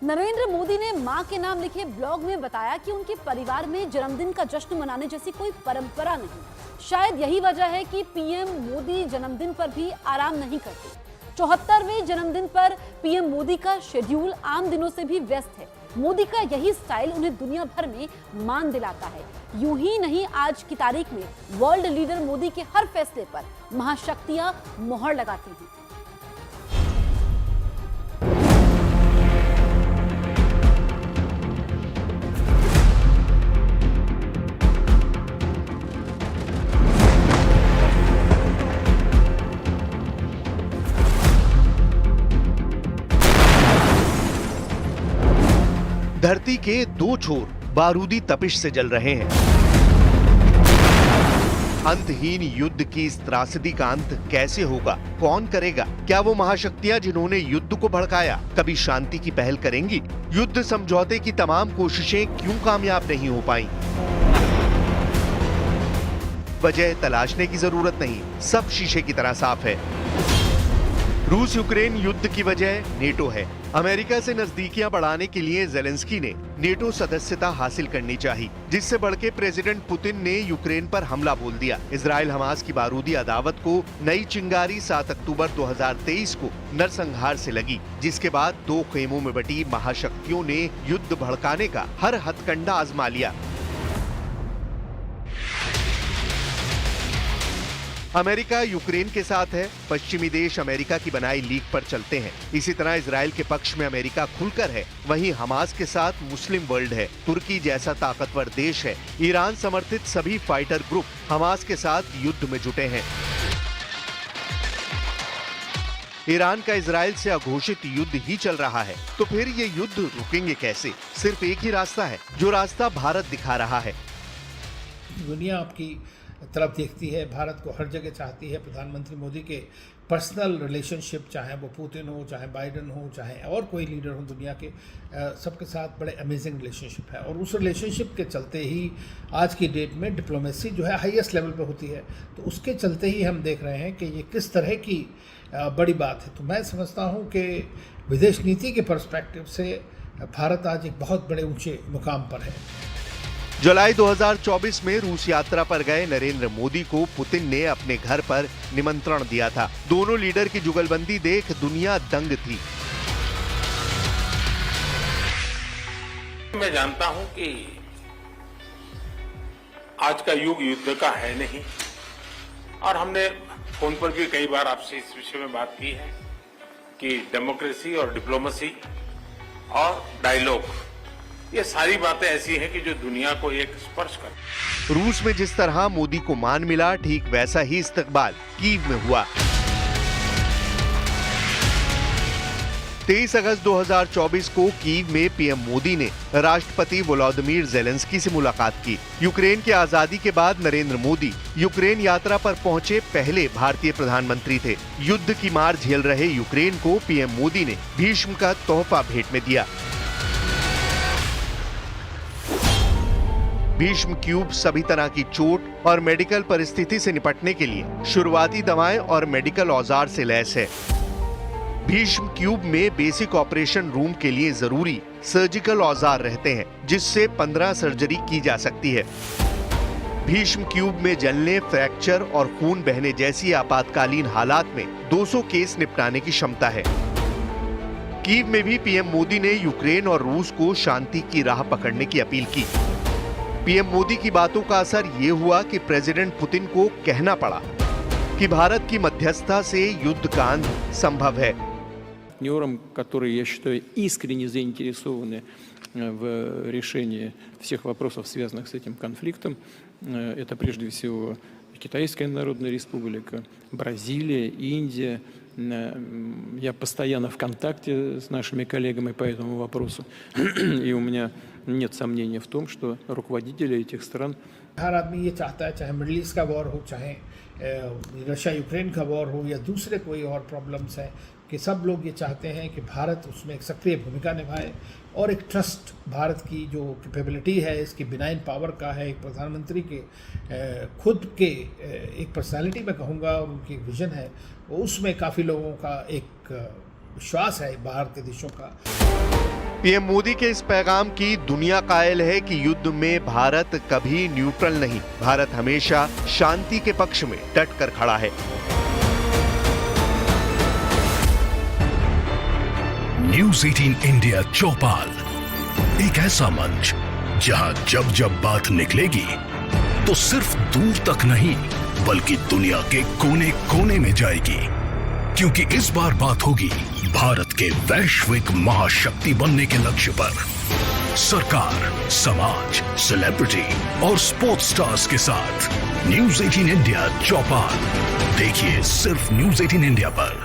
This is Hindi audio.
नरेंद्र मोदी ने मां के नाम लिखे ब्लॉग में बताया कि उनके परिवार में जन्मदिन का जश्न मनाने जैसी कोई परंपरा नहीं। शायद यही वजह है कि पीएम मोदी जन्मदिन पर भी आराम नहीं करते। 74वें जन्मदिन पर पीएम मोदी का शेड्यूल आम दिनों से भी व्यस्त है। मोदी का यही स्टाइल उन्हें दुनिया भर में मान दिलाता है। यूं ही नहीं, आज की तारीख में वर्ल्ड लीडर मोदी के हर फैसले पर महाशक्तियां मोहर लगाती हैं। धरती के दो छोर बारूदी तपिश से जल रहे हैं। अंतहीन युद्ध की इस त्रासदी का अंत कैसे होगा? कौन करेगा? क्या वो महाशक्तियां जिन्होंने युद्ध को भड़काया कभी शांति की पहल करेंगी? युद्ध समझौते की तमाम कोशिशें क्यों कामयाब नहीं हो पाई? वजह तलाशने की जरूरत नहीं, सब शीशे की तरह साफ है। रूस यूक्रेन युद्ध की वजह नेटो है। अमेरिका से नजदीकियां बढ़ाने के लिए जेलेंस्की ने नेटो सदस्यता हासिल करनी चाहिए, जिससे बढ़ के प्रेसिडेंट पुतिन ने यूक्रेन पर हमला बोल दिया। इजराइल हमास की बारूदी अदावत को नई चिंगारी 7 अक्टूबर 2023 को नरसंहार से लगी, जिसके बाद दो खेमों में बटी महाशक्तियों ने युद्ध भड़काने का हर हथकंडा आजमा लिया। अमेरिका यूक्रेन के साथ है, पश्चिमी देश अमेरिका की बनाई लीक पर चलते हैं। इसी तरह इजराइल के पक्ष में अमेरिका खुलकर है, वहीं हमास के साथ मुस्लिम वर्ल्ड है। तुर्की जैसा ताकतवर देश है। ईरान समर्थित सभी फाइटर ग्रुप हमास के साथ युद्ध में जुटे हैं। ईरान का इजराइल से अघोषित युद्ध ही चल रहा है, तो फिर ये युद्ध रुकेंगे कैसे? सिर्फ एक ही रास्ता है, जो रास्ता भारत दिखा रहा है। दुनिया आपकी तरफ देखती है, भारत को हर जगह चाहती है। प्रधानमंत्री मोदी के पर्सनल रिलेशनशिप, चाहे वो पुतिन हो, चाहे बाइडन हो, चाहे और कोई लीडर हो दुनिया के, सबके साथ बड़े अमेजिंग रिलेशनशिप है। और उस रिलेशनशिप के चलते ही आज की डेट में डिप्लोमेसी जो है हाईएस्ट लेवल पे होती है। तो उसके चलते ही हम देख रहे हैं कि ये किस तरह की बड़ी बात है। तो मैं समझता हूँ कि विदेश नीति के पर्सपेक्टिव से भारत आज एक बहुत बड़े ऊँचे मुकाम पर है। जुलाई 2024 में रूस यात्रा पर गए नरेंद्र मोदी को पुतिन ने अपने घर पर निमंत्रण दिया था। दोनों लीडर की जुगलबंदी देख दुनिया दंग थी। मैं जानता हूं कि आज का युग युद्ध का है नहीं, और हमने फोन पर भी कई बार आपसे इस विषय में बात की है कि डेमोक्रेसी और डिप्लोमेसी और डायलॉग, ये सारी बातें ऐसी हैं कि जो दुनिया को एक स्पर्श कर। रूस में जिस तरह मोदी को मान मिला, ठीक वैसा ही इस्तकबाल कीव में हुआ। 23 अगस्त 2024 को कीव में पीएम मोदी ने राष्ट्रपति वोलोदिमीर जेलेंस्की से मुलाकात की। यूक्रेन की आजादी के बाद नरेंद्र मोदी यूक्रेन यात्रा पर पहुंचे पहले भारतीय प्रधानमंत्री थे। युद्ध की मार झेल रहे यूक्रेन को पीएम मोदी ने भीष्म का तोहफा भेंट में दिया। भीष्म क्यूब सभी तरह की चोट और मेडिकल परिस्थिति से निपटने के लिए शुरुआती दवाएं और मेडिकल औजार से लैस है। भीष्म क्यूब में बेसिक ऑपरेशन रूम के लिए जरूरी सर्जिकल औजार रहते हैं, जिससे 15 सर्जरी की जा सकती है। भीष्म क्यूब में जलने, फ्रैक्चर और खून बहने जैसी आपातकालीन हालात में 200 केस निपटाने की क्षमता है। कीव में भी पीएम मोदी ने यूक्रेन और रूस को शांति की राह पकड़ने की अपील की। पीएम मोदी की बातों का असर ये हुआ कि प्रेसिडेंट पुतिन को कहना पड़ा कि भारत की मध्यस्थता से युद्ध का अंत संभव है। Партнерам, которые, я считаю, искренне заинтересованы в решении всех вопросов, связанных с этим конфликтом, это прежде всего Китайская Народная Республика, Бразилия, Индия. Я постоянно в контакте с нашими коллегами по этому вопросу, и у меня нет сомнения в том, что руководители этих стран... हर आदमी ये चाहता है, चाहे मिडिल ईस्ट का वॉर हो, चाहे रशिया यूक्रेन का वॉर हो या दूसरे कोई और प्रॉब्लम्स हैं, कि सब लोग ये चाहते हैं कि भारत उसमें एक सक्रिय भूमिका निभाए और एक ट्रस्ट, भारत की जो कैपेबिलिटी है, इसकी बिनाइन पावर का है, एक प्रधानमंत्री के खुद के एक पर्सनालिटी में कहूँगा, और उनकी एक विजन है, उसमें काफ़ी लोगों का एक विश्वास है बाहर के देशों का। पीएम मोदी के इस पैगाम की दुनिया कायल है कि युद्ध में भारत कभी न्यूट्रल नहीं, भारत हमेशा शांति के पक्ष में डट कर खड़ा है। न्यूज़ 18 इंडिया चौपाल, एक ऐसा मंच जहां जब जब बात निकलेगी तो सिर्फ दूर तक नहीं बल्कि दुनिया के कोने कोने में जाएगी, क्योंकि इस बार बात होगी भारत के वैश्विक महाशक्ति बनने के लक्ष्य पर। सरकार, समाज, सेलिब्रिटी और स्पोर्ट्स स्टार्स के साथ न्यूज़ 18 इंडिया चौपाल देखिए सिर्फ न्यूज़ 18 इंडिया पर।